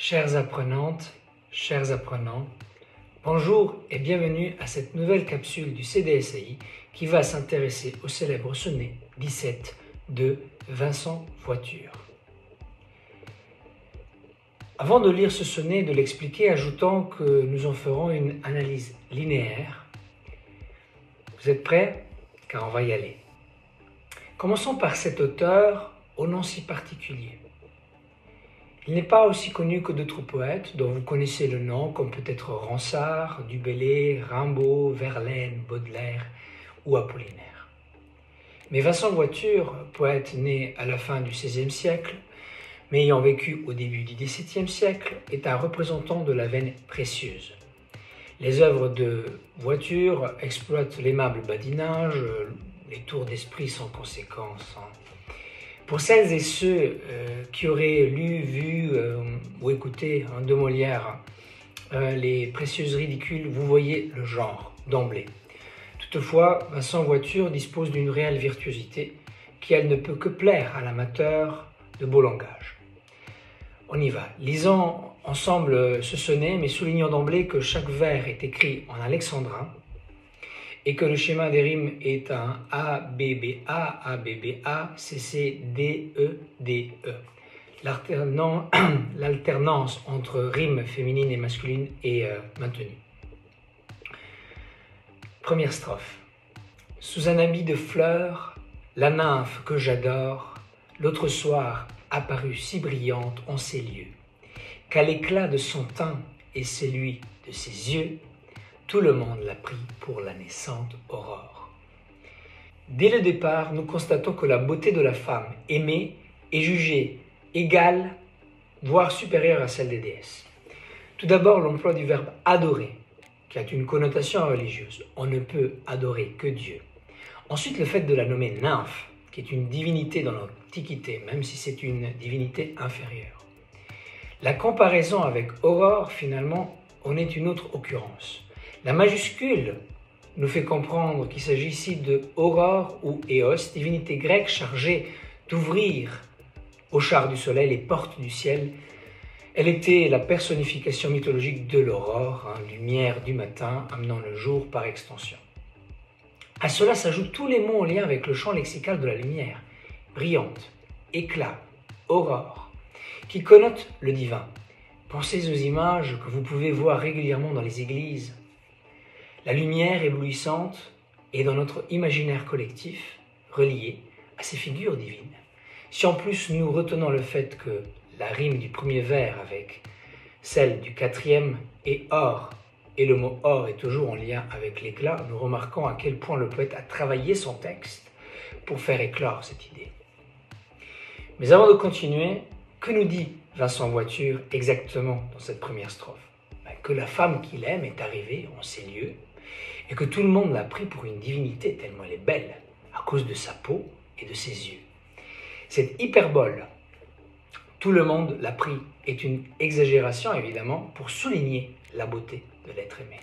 Chères apprenantes, chers apprenants, bonjour et bienvenue à cette nouvelle capsule du CDSAI qui va s'intéresser au célèbre sonnet 17 de Vincent Voiture. Avant de lire ce sonnet et de l'expliquer, ajoutons que nous en ferons une analyse linéaire. Vous êtes prêts? Car on va y aller. Commençons par cet auteur au nom si particulier. Il n'est pas aussi connu que d'autres poètes dont vous connaissez le nom, comme peut-être Ronsard, Du Bellay, Rimbaud, Verlaine, Baudelaire ou Apollinaire. Mais Vincent Voiture, poète né à la fin du XVIe siècle, mais ayant vécu au début du XVIIe siècle, est un représentant de la veine précieuse. Les œuvres de Voiture exploitent l'aimable badinage, les tours d'esprit sans conséquence. Pour celles et ceux qui auraient lu, vu ou écouté de Molière les précieuses ridicules, vous voyez le genre d'emblée. Toutefois, Vincent Voiture dispose d'une réelle virtuosité qui, elle, ne peut que plaire à l'amateur de beau langage. On y va. Lisons ensemble ce sonnet, mais soulignons d'emblée que chaque vers est écrit en alexandrin et que le schéma des rimes est un A, B, B, A, A, B, B, A, C, C, D, E, D, E. L'alternance entre rimes féminines et masculines est maintenue. Première strophe. Sous un habit de fleurs, la nymphe que j'adore, l'autre soir apparut si brillante en ces lieux, qu'à l'éclat de son teint et celui de ses yeux, tout le monde l'a pris pour la naissante aurore. Dès le départ, nous constatons que la beauté de la femme aimée est jugée égale, voire supérieure à celle des déesses. Tout d'abord, l'emploi du verbe adorer, qui a une connotation religieuse. On ne peut adorer que Dieu. Ensuite, le fait de la nommer nymphe, qui est une divinité dans l'Antiquité, même si c'est une divinité inférieure. La comparaison avec aurore, finalement, en est une autre occurrence. La majuscule nous fait comprendre qu'il s'agit ici de Aurore ou Éos, divinité grecque chargée d'ouvrir au char du soleil les portes du ciel. Elle était la personnification mythologique de l'aurore, lumière du matin, amenant le jour par extension. À cela s'ajoutent tous les mots en lien avec le champ lexical de la lumière, brillante, éclat, aurore, qui connotent le divin. Pensez aux images que vous pouvez voir régulièrement dans les églises. La lumière éblouissante est dans notre imaginaire collectif reliée à ces figures divines. Si en plus nous retenons le fait que la rime du premier vers avec celle du quatrième est or, et le mot or est toujours en lien avec l'éclat, nous remarquons à quel point le poète a travaillé son texte pour faire éclore cette idée. Mais avant de continuer, que nous dit Vincent Voiture exactement dans cette première strophe? Que la femme qu'il aime est arrivée en ces lieux et que tout le monde l'a pris pour une divinité tellement elle est belle à cause de sa peau et de ses yeux. Cette hyperbole, tout le monde l'a pris, est une exagération évidemment pour souligner la beauté de l'être aimé.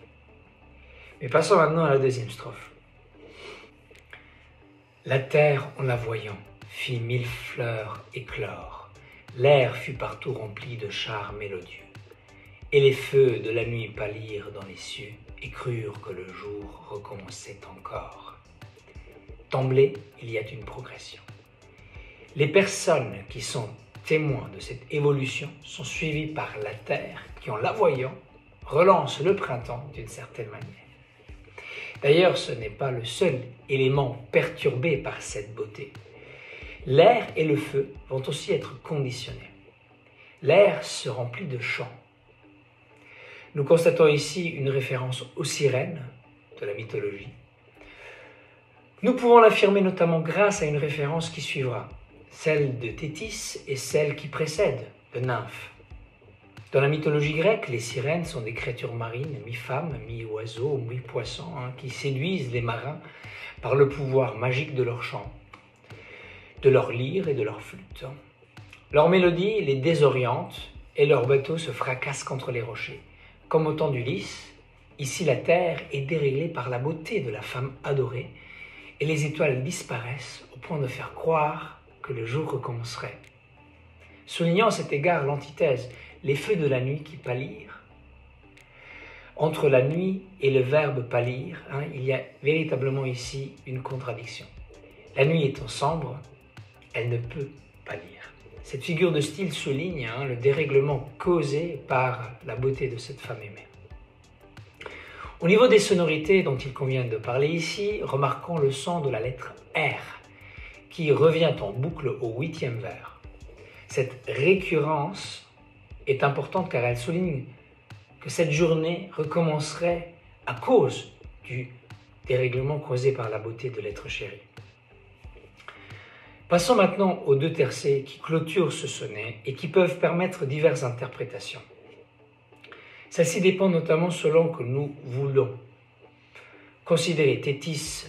Mais passons maintenant à la deuxième strophe. La terre, en la voyant, fit mille fleurs éclore. L'air fut partout rempli de chars mélodieux. Et les feux de la nuit pâlirent dans les cieux et crurent que le jour recommençait encore. D'emblée, il y a une progression. Les personnes qui sont témoins de cette évolution sont suivies par la terre qui, en la voyant, relance le printemps d'une certaine manière. D'ailleurs, ce n'est pas le seul élément perturbé par cette beauté. L'air et le feu vont aussi être conditionnés. L'air se remplit de chants. Nous constatons ici une référence aux sirènes de la mythologie. Nous pouvons l'affirmer notamment grâce à une référence qui suivra, celle de Thétis et celle qui précède, de Nymphe. Dans la mythologie grecque, les sirènes sont des créatures marines, mi-femmes, mi-oiseaux, mi-poissons, qui séduisent les marins par le pouvoir magique de leur chant, de leur lyre et de leur flûte. Leur mélodie les désoriente et leurs bateaux se fracassent contre les rochers. Comme au temps d'Ulysse, ici la terre est déréglée par la beauté de la femme adorée et les étoiles disparaissent au point de faire croire que le jour recommencerait. Soulignant à cet égard l'antithèse, les feux de la nuit qui pâlirent. Entre la nuit et le verbe pâlir, il y a véritablement ici une contradiction. La nuit étant sombre, elle ne peut pâlir. Cette figure de style souligne le dérèglement causé par la beauté de cette femme aimée. Au niveau des sonorités dont il convient de parler ici, remarquons le son de la lettre R, qui revient en boucle au 8e vers. Cette récurrence est importante car elle souligne que cette journée recommencerait à cause du dérèglement causé par la beauté de l'être chéri. Passons maintenant aux 2 tercets qui clôturent ce sonnet et qui peuvent permettre diverses interprétations. Celle-ci dépend notamment selon que nous voulons considérer Thétis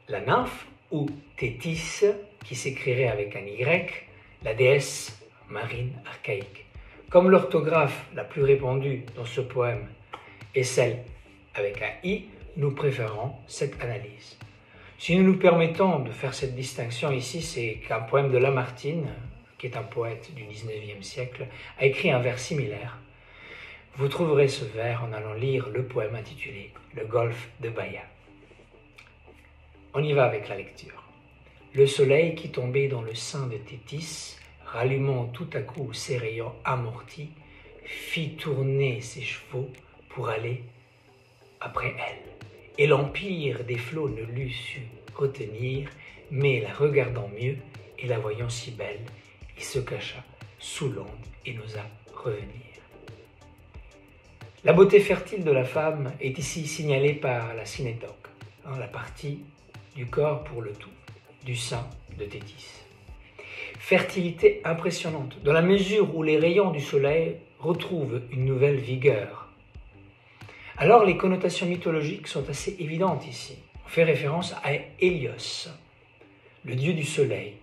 la nymphe ou Thétis, qui s'écrirait avec un Y, la déesse marine archaïque. Comme l'orthographe la plus répandue dans ce poème est celle avec un I, nous préférons cette analyse. Si nous nous permettons de faire cette distinction ici, c'est qu'un poème de Lamartine, qui est un poète du 19e siècle, a écrit un vers similaire. Vous trouverez ce vers en allant lire le poème intitulé « Le golfe de Bahia ». On y va avec la lecture. Le soleil qui tombait dans le sein de Thétis, rallumant tout à coup ses rayons amortis, fit tourner ses chevaux pour aller après elle. Et l'empire des flots ne l'eût su retenir, mais la regardant mieux et la voyant si belle, il se cacha sous l'onde et n'osa revenir. La beauté fertile de la femme est ici signalée par la synétoque, la partie du corps pour le tout, du sein de Thétis. Fertilité impressionnante, dans la mesure où les rayons du soleil retrouvent une nouvelle vigueur. Alors les connotations mythologiques sont assez évidentes ici. On fait référence à Hélios, le dieu du soleil.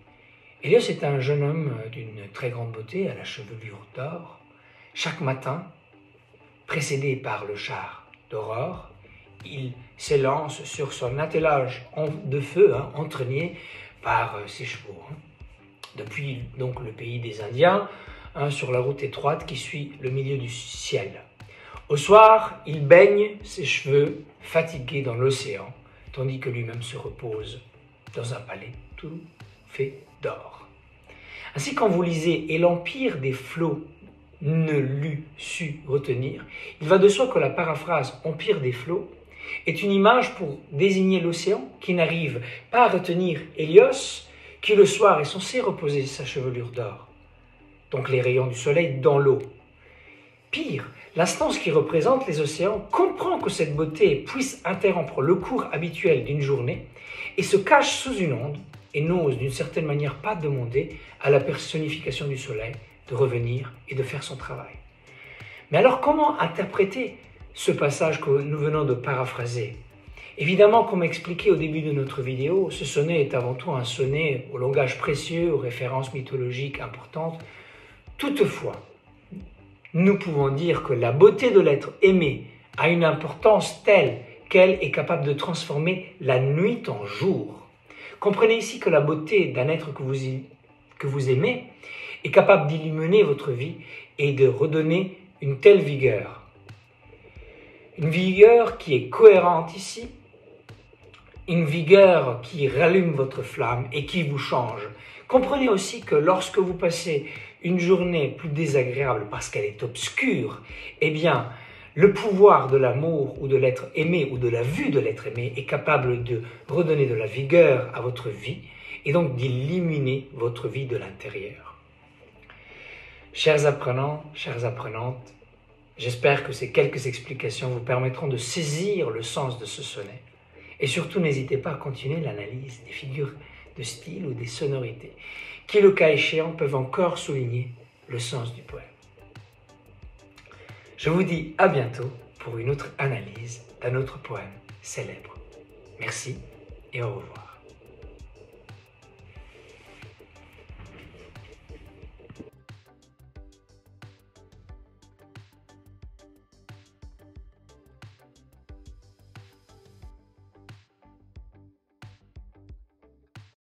Hélios est un jeune homme d'une très grande beauté, à la chevelure d'or. Chaque matin, précédé par le char d'Aurore, il s'élance sur son attelage de feu, entraîné par ses chevaux. Depuis donc le pays des Indiens, sur la route étroite qui suit le milieu du ciel. Au soir, il baigne ses cheveux fatigués dans l'océan, tandis que lui-même se repose dans un palais tout fait d'or. Ainsi, quand vous lisez « Et l'empire des flots ne l'eût su retenir », il va de soi que la paraphrase « empire des flots » est une image pour désigner l'océan qui n'arrive pas à retenir Hélios, qui le soir est censé reposer sa chevelure d'or, donc les rayons du soleil dans l'eau. Pire, l'instance qui représente les océans comprend que cette beauté puisse interrompre le cours habituel d'une journée et se cache sous une onde et n'ose d'une certaine manière pas demander à la personnification du soleil de revenir et de faire son travail. Mais alors comment interpréter ce passage que nous venons de paraphraser? Évidemment, comme expliqué au début de notre vidéo, ce sonnet est avant tout un sonnet au langage précieux, aux références mythologiques importantes. Toutefois, nous pouvons dire que la beauté de l'être aimé a une importance telle qu'elle est capable de transformer la nuit en jour. Comprenez ici que la beauté d'un être que vous aimez est capable d'illuminer votre vie et de redonner une telle vigueur. Une vigueur qui est cohérente ici, une vigueur qui rallume votre flamme et qui vous change. Comprenez aussi que lorsque vous passez une journée plus désagréable parce qu'elle est obscure, eh bien, le pouvoir de l'amour ou de l'être aimé ou de la vue de l'être aimé est capable de redonner de la vigueur à votre vie et donc d'illuminer votre vie de l'intérieur. Chers apprenants, chères apprenantes, j'espère que ces quelques explications vous permettront de saisir le sens de ce sonnet. Et surtout, n'hésitez pas à continuer l'analyse des figures de style ou des sonorités, qui, le cas échéant, peuvent encore souligner le sens du poème. Je vous dis à bientôt pour une autre analyse d'un autre poème célèbre. Merci et au revoir.